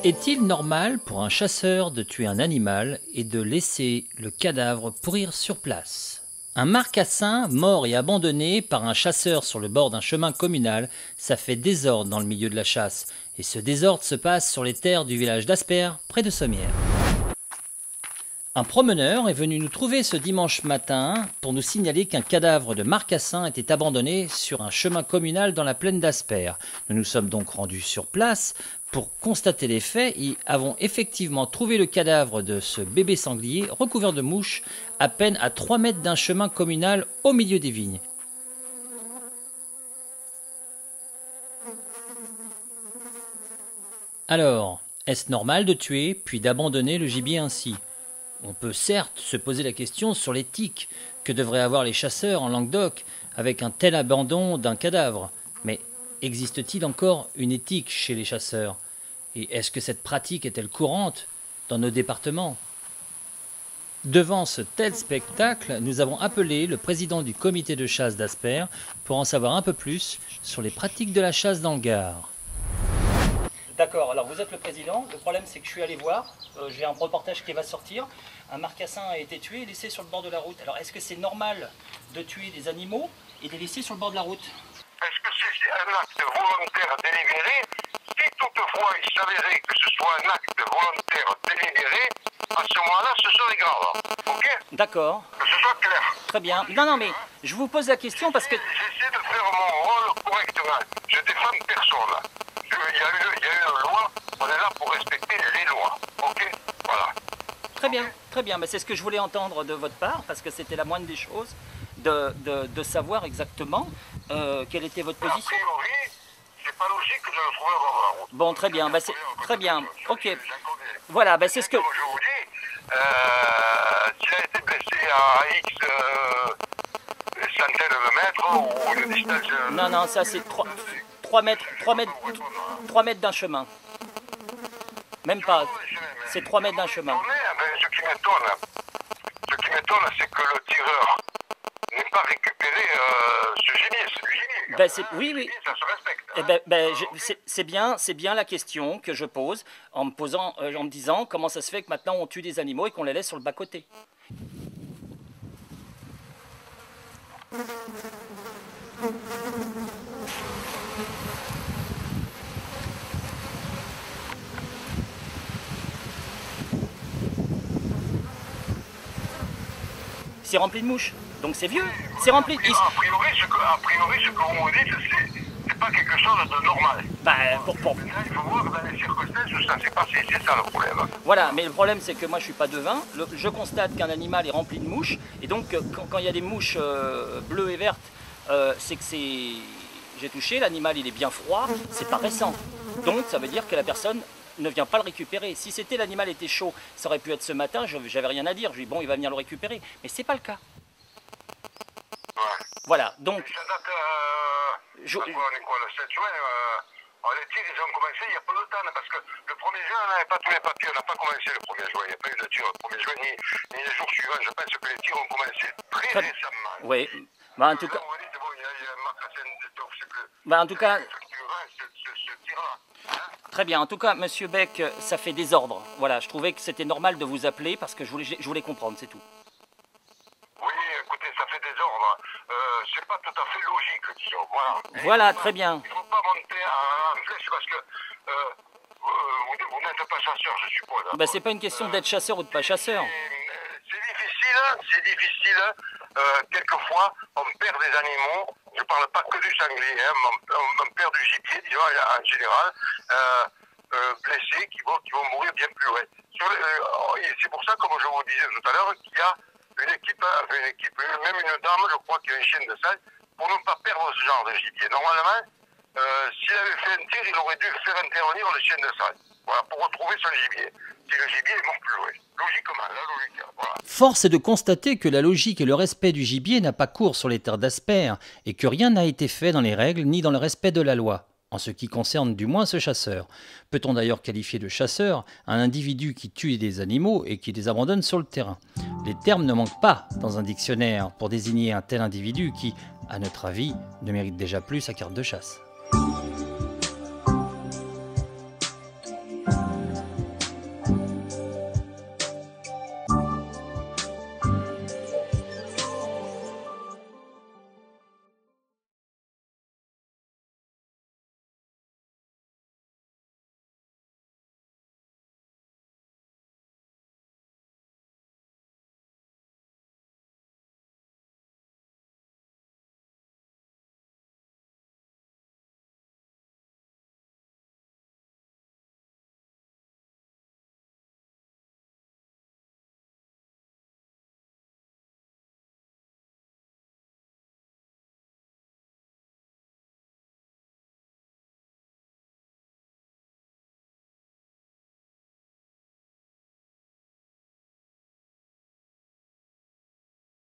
Est-il normal pour un chasseur de tuer un animal et de laisser le cadavre pourrir sur place? Un marcassin mort et abandonné par un chasseur sur le bord d'un chemin communal, ça fait désordre dans le milieu de la chasse. Et ce désordre se passe sur les terres du village d'Asper, près de Sommières. Un promeneur est venu nous trouver ce dimanche matin pour nous signaler qu'un cadavre de marcassin était abandonné sur un chemin communal dans la plaine d'Asper. Nous nous sommes donc rendus sur place pour constater les faits et avons effectivement trouvé le cadavre de ce bébé sanglier recouvert de mouches à peine à 3 mètres d'un chemin communal au milieu des vignes. Alors, est-ce normal de tuer puis d'abandonner le gibier ainsi ? On peut certes se poser la question sur l'éthique que devraient avoir les chasseurs en Languedoc avec un tel abandon d'un cadavre. Mais existe-t-il encore une éthique chez les chasseurs? Et est-ce que cette pratique est-elle courante dans nos départements? Devant ce tel spectacle, nous avons appelé le président du comité de chasse d'Asper pour en savoir un peu plus sur les pratiques de la chasse dans le Gard. D'accord, alors vous êtes le président, le problème c'est que je suis allé voir, j'ai un reportage qui va sortir, un marcassin a été tué et laissé sur le bord de la route. Alors est-ce que c'est normal de tuer des animaux et de les laisser sur le bord de la route? Est-ce que c'est un acte volontaire délibéré? Si toutefois il s'avérait que ce soit un acte volontaire délibéré, à ce moment-là ce serait grave, ok? D'accord. Que ce soit clair. Très bien. Non mais je vous pose la question parce que... J'essaie de faire mon rôle correctement, je défends personne. Il y a une loi, on est là pour respecter les lois, ok? Voilà. Très bien, mais c'est ce que je voulais entendre de votre part, parce que c'était la moindre des choses, de savoir exactement quelle était votre position. A priori, c'est pas logique de le trouver au bord de la route. Bon, très bien, c'est très bien, ok. Voilà, c'est ce que... Comme je vous dis, s'il a été blessé à X centaines de mètres ou une distance... Non, ça c'est 3 mètres d'un chemin. Même pas, c'est 3 mètres d'un chemin. Ce qui m'étonne, c'est que le tireur n'ait pas récupéré ce gibier, c'est du gibier. Oui. Ça se respecte. C'est bien la question que je pose en me disant comment ça se fait que maintenant on tue des animaux et qu'on les laisse sur le bas-côté. C'est rempli de mouches, donc c'est vieux. C'est rempli de... A priori, ce que vous me dites, c'est pas quelque chose de normal. Il faut voir dans les circonstances où ça s'est passé, c'est ça le problème. Voilà, mais le problème c'est que moi je suis pas devin. Je constate qu'un animal est rempli de mouches, et donc quand il y a des mouches bleues et vertes, c'est que j'ai touché, l'animal il est bien froid, c'est pas récent. Donc ça veut dire que la personne ne vient pas le récupérer. Si c'était l'animal était chaud, ça aurait pu être ce matin, j'avais rien à dire. Je dis bon, il va venir le récupérer, mais c'est pas le cas. Ouais. Voilà, donc... Ça date, on est quoi, le 7 juin, les tirs ils ont commencé il y a pas de temps, parce que le 1er juin on n'avait pas tous les papiers, on n'a pas commencé le 1er juin, il n'y a pas eu de tir le 1er juin ni les jours suivants. Je pense que les tirs ont commencé très récemment. Oui, en tout cas... en tout cas... Très bien. En tout cas, Monsieur Beck, ça fait désordre. Voilà, je trouvais que c'était normal de vous appeler parce que je voulais comprendre, c'est tout. Oui, écoutez, ça fait désordre. C'est pas tout à fait logique, disons. Voilà, très bien. Il ne faut pas monter en flèche parce que vous n'êtes pas chasseur, je suppose. C'est pas une question d'être chasseur ou de pas chasseur. C'est difficile. Quelquefois, on perd des animaux. Je ne parle pas que du sanglier, on perd du gibier, disons, en général, blessés qui vont mourir bien plus loin. C'est pour ça, comme je vous disais tout à l'heure, qu'il y a une équipe, même une dame, je crois, qui a une chienne de salle, pour ne pas perdre ce genre de gibier. Normalement, s'il avait fait un tir, il aurait dû faire intervenir le chien de salle, voilà, pour retrouver son gibier. Si le gibier est mort plus loin. Logiquement, la logique, voilà. Force est de constater que la logique et le respect du gibier n'a pas cours sur les terres d'Asper et que rien n'a été fait dans les règles ni dans le respect de la loi, en ce qui concerne du moins ce chasseur. Peut-on d'ailleurs qualifier de chasseur un individu qui tue des animaux et qui les abandonne sur le terrain? Les termes ne manquent pas dans un dictionnaire pour désigner un tel individu qui, à notre avis, ne mérite déjà plus sa carte de chasse.